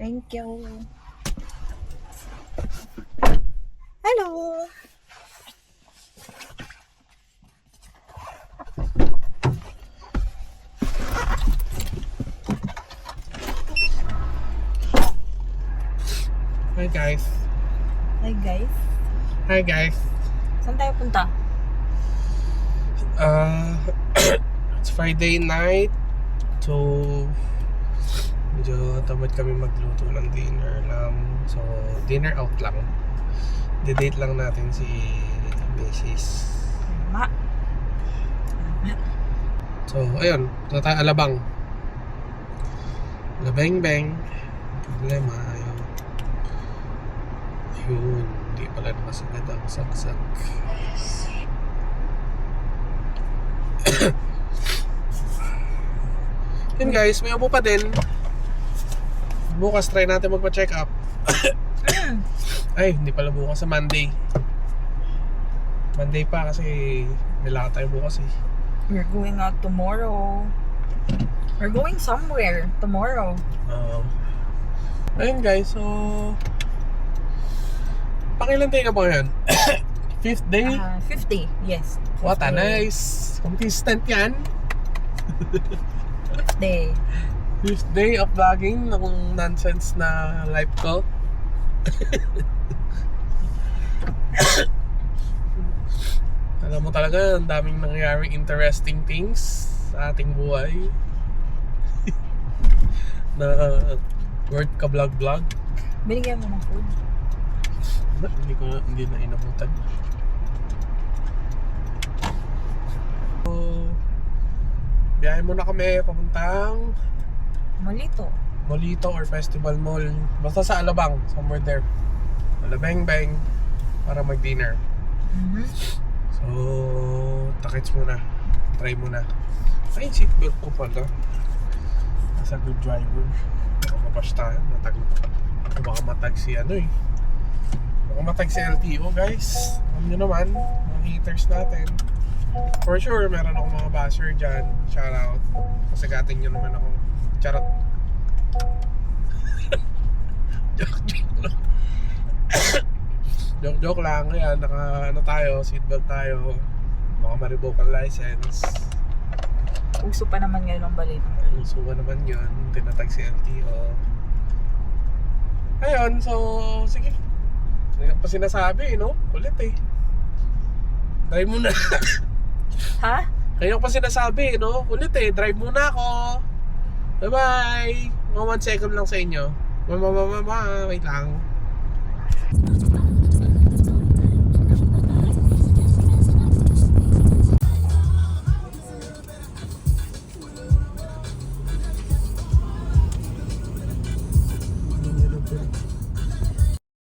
Thank you. Hello. Hi guys. Hi guys. Hi guys. Saan tayo punta? It's Friday night. So medyo tamad kami magluto ng dinner lang. So dinner out lang. Didate lang natin si Mrs. Ma. So ayun, punta tayo Alabang. Labeng-beng. Problema ayun. Ayun, hindi pala nakasagad ang saksak. Yun guys, may upo pa din. Bukas try natin magpa-check up. Ay, hindi pala bukas, sa Monday. Monday pa kasi nilakad tayo bukas eh. We're going out tomorrow. We're going somewhere tomorrow. Ayun guys, so pangilan tayo na ba ngayon? Fifth day? 50, yes. What a nice consistent yan. Fifth day. Fifth day of vlogging ng nonsense na life ko. Alam mo talaga, ang daming nangyaring interesting things sa ating buhay. Na worth ka vlog. Binigyan mo ng food. Hindi na inabutan. So, biyahe muna kami papuntang Molito or Festival Mall. Basta sa Alabang, somewhere there. Alabeng-beng para mag-dinner. So, takits muna. Try muna. Ay, seatbelt ko pala. As a good driver. Baka mabash tayo. Baka matag si ano eh. Baka matag si LTO guys. Alam nyo naman, mga haters natin. For sure, meron akong mga basher dyan. Shout out. Pasagatin nyo naman ako. Charot. Joke lang. Ayan, ano tayo, seatbelt tayo. Baka ma-revoke ang license. Uso pa naman ngayon ang balita. Uso ka naman yun. Tinatag si LTO. Ayun, so sige. Hindi pa sinasabi, no? Kulit eh. Drive muna. Ha? Kaya pa sinasabi, no? Kulit eh. Drive muna ako. Bye-bye. Mga 1 second lang sa inyo. Wait lang.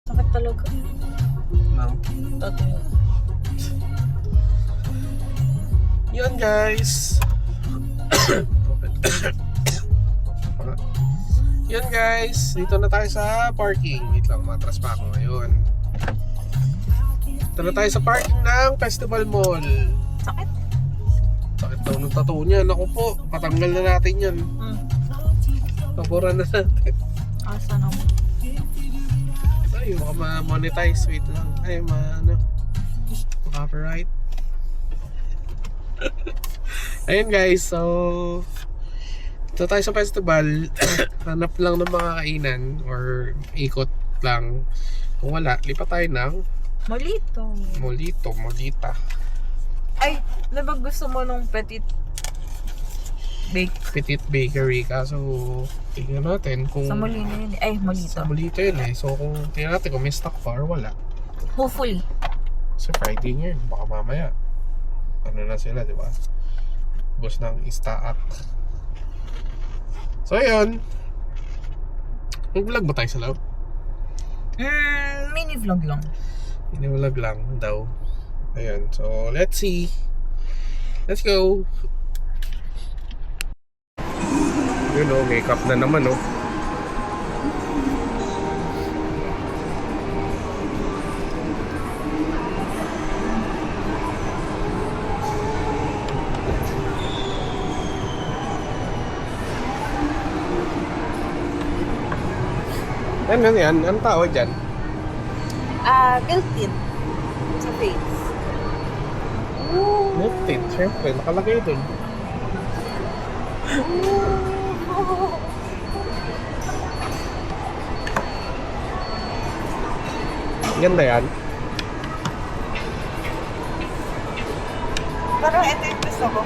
Sakit talaga. No? Totoo. Yun guys. Yun guys, dito na tayo sa parking. Wait lang, matras pa ako ngayon. Dito na tayo sa parking ng Festival Mall. Sakit? Sakit daw ng tattoo niyan. Ako po, patanggal na natin yan. Paboran na natin. Asa naman? Ay, baka ma-monetize. Wait lang. Ay, copyright. Ayun guys, so ito tayo sa festival. Hanap lang ng mga kainan or ikot lang. Kung wala, lipat tayo ng Molita. Ay, diba gusto mo nung Petit Bakery. Kaso tingnan natin kung sa Molino yun. Ay, Molito. sa Molito yun eh. So kung tingnan natin kung may stock pa or wala. Hopefully. Kasi Friday ngayon, baka mamaya ano na sila, di ba? Boss ng Istaat. So ayun, mag-vlog ba tayo sa loob? Mini vlog lang. Ini-vlog lang daw. Ayun, so let's see. Let's go. Yun o, makeup na naman o. Ano yan? Anong tawag dyan? Milk tin. Sa face. Milk tin. Siyempre, nakalagay dun. Ganda yan. Parang ito yung gusto ko.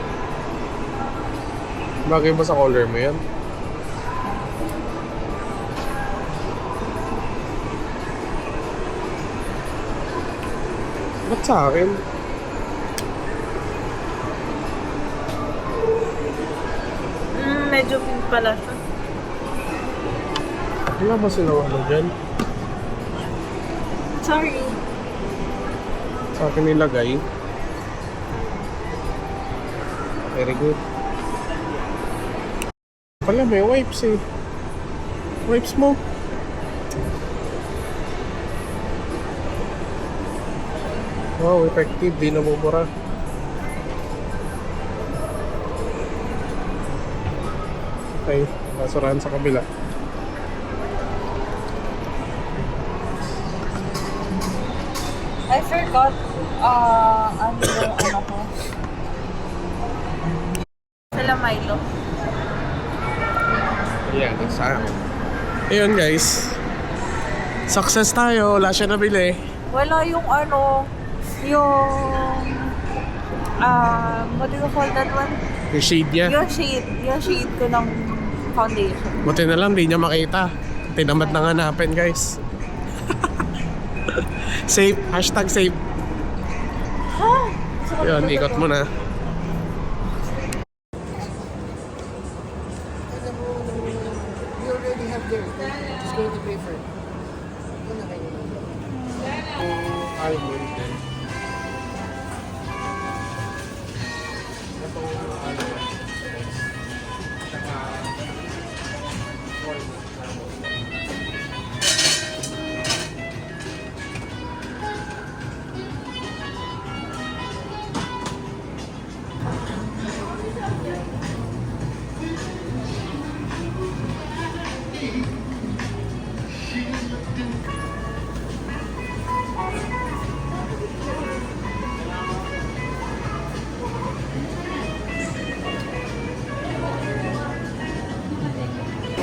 Bagay ba sa color mo yan? Ba't sa akin? Medyo pink pala siya. Wala ba sila ano dyan? Sorry. Sa akin nilagay. Very good. Pala may wipes eh. Wipes mo. Wow, effective. Di namumura. Okay, basurahan sa kabila. I forgot, ano yung ano ko. Sila Milo. Yan, sa ayun guys. Success tayo. Wala siya nabili. Wala yung ano, yung, what do you call that one? Yung shade niya. Yung shade ko ng foundation. Buti na lang, di niya makita. Tinamad na nga hanapin, guys. Safe. Hashtag safe. Ha? Yun, ikot mo na. You already have there. Just going to pay for it. Ano kayo? Almond din. Ito almond. Saka walnut.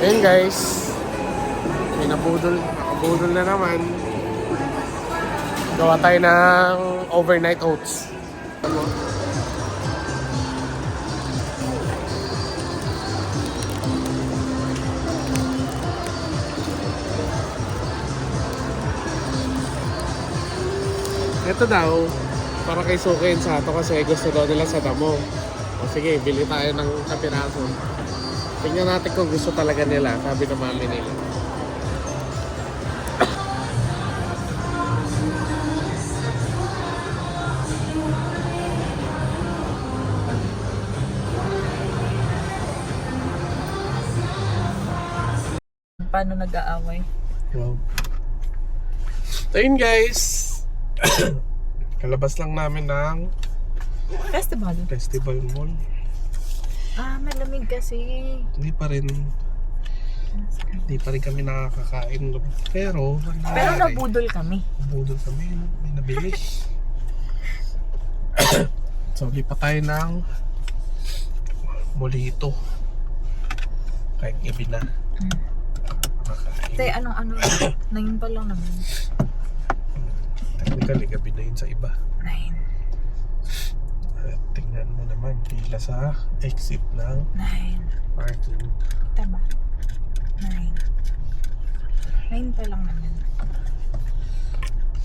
Ayun guys, may nakabudol na naman. Gawa tayo ng overnight oats. Ito daw, para kay Sukin sa ato kasi gusto daw nila sa damo. O sige, bili tayo ng kapiraso. Tingnan natin kung gusto talaga nila, sabi ng mami nila. Paano nag-aaway? Wow. So yun guys, kalabas lang namin ng Festival Mall. Malamig kasi. Hindi pa rin kami nakakakain. Pero Nabudol kami. nabudol kami, may nabili. So lipat tayo ng Molito. Kahit gabi na. Makakain. Tay, ano, 9 pa lang naman. Technically, gabi na yun sa iba. 9. At tingnan mo naman, pila sa exit ng 9. parking. Tama. 9 pa lang naman.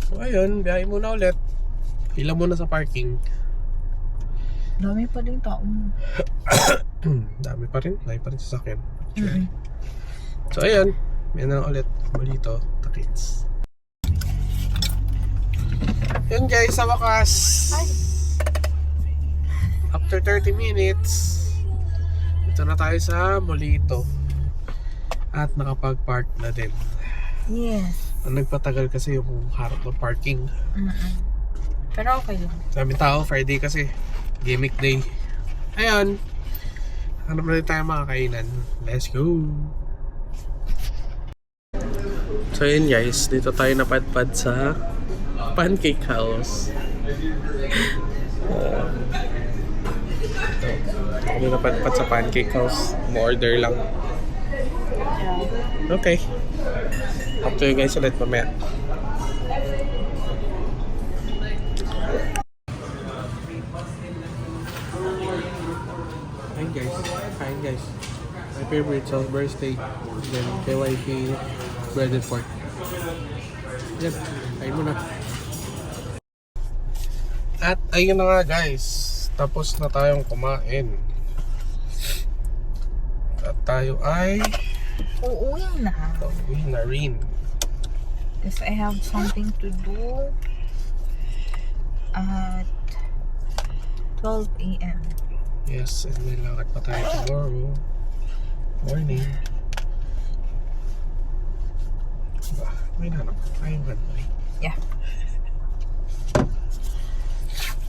So ayun, biyahe muna ulit. Pila muna sa parking. Dami pa din tao. Dami pa rin sasakyan. So ayun, may na ulit Molito, Takits. Yun guys, sa wakas. After 30 minutes, ito na tayo sa Molito. At nakapag-park na din. Yes. Ang nagpatagal kasi yung harap ng parking. Pero okay lang. Dami tao, Friday kasi. Gimmick day. Ayun. Hanap na rin tayo makakainan. Let's go! So yun guys, dito tayo napadpad sa Pancake House. Kami napadpad sa Pancake House. Order lang. Okay. Talk to you guys ulit mamaya. Hi guys. Hi guys. My favorite Salisbury steak. Then KYP breaded pork. Yan. Kain mo na. At ayun na nga guys. Tapos na tayong kumain. At tayo ay Uuwi na. uwi na rin. Because I have something to do at 12 a.m. Yes, and may lakad pa tayo tomorrow. Morning. Diba? May nanap. Ayun ba? Yeah.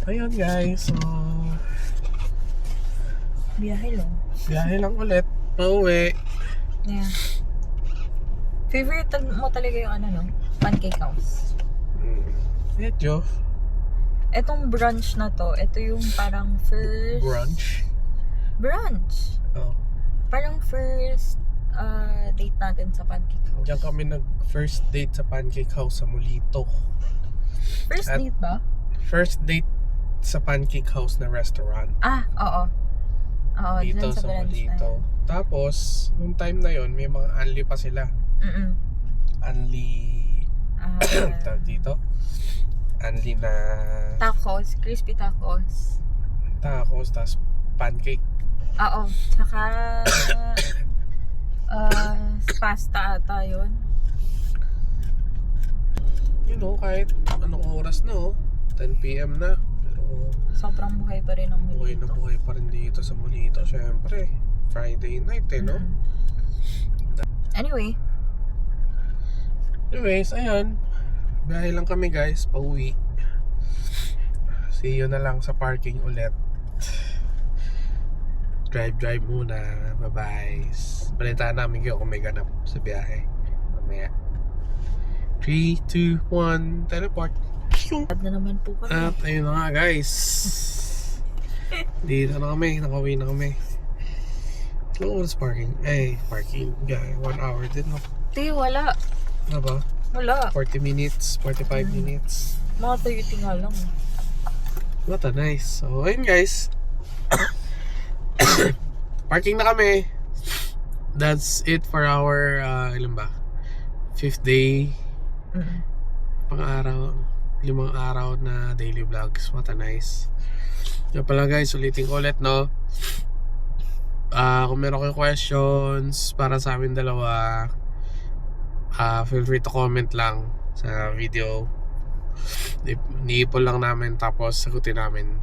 Ayun guys. So, Biyahe lang. biyahe lang ulit. Pauwi. Yeah. Favorite mo talaga yung ano, no? Pancake House. Medyo. Etong brunch na to, ito yung parang first... Brunch. Brunch. Oh. Parang first date natin sa Pancake House. Diyan kami nag-first date sa Pancake House sa Molito. First At- date ba? First date sa Pancake House na restaurant. Ah, oo. Oo, Dito dun sa brunch na Molito. yun. Tapos, nung time na yon may mga unli pa sila. Mm-mm. Unli... Ah, tawag dito? Unli na... tacos, crispy tacos. tacos, tas pancake. Oo, tsaka pasta ata yun. You know, kahit anong oras na 10 p.m. na. Pero Sobrang buhay pa rin ang buhay na Molito. buhay pa rin dito sa Molito. Siyempre, Friday night no? Mm. Anyway, Anyways, ayun. Biyahe lang kami guys, pauwi. See you na lang sa parking ulit. Drive muna. Bye-bye. Balitaan namin kayo kung may ganap sa biyahe. Mamaya. 3, 2, 1, teleport. bad na naman po kami. At ayun na nga guys. Dito na kami. Nakauwi na kami. Ilang oras parking? Parking. Biyahe. 1 hour din. No? Di, wala. Ano ba? Wala. 40 minutes, 45 minutes. Mga 30 nga lang. What a nice. So, ayun guys. Parking na kami. That's it for our, ilan ba? 5th day. Mm. Pang-araw. 5 araw na daily vlogs. What a nice. Yan pala guys, ulitin ko ulit, no? Kung meron kayong questions para sa amin dalawa, feel free to comment lang sa video. Niipon lang namin tapos sagutin namin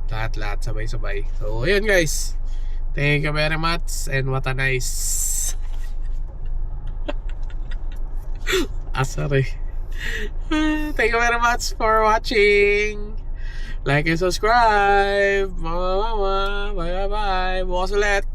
lahat sabay-sabay. So ayun guys, thank you very much and what a nice sorry. Thank you very much for watching. Like and subscribe. Bye bye. Bukas ulit.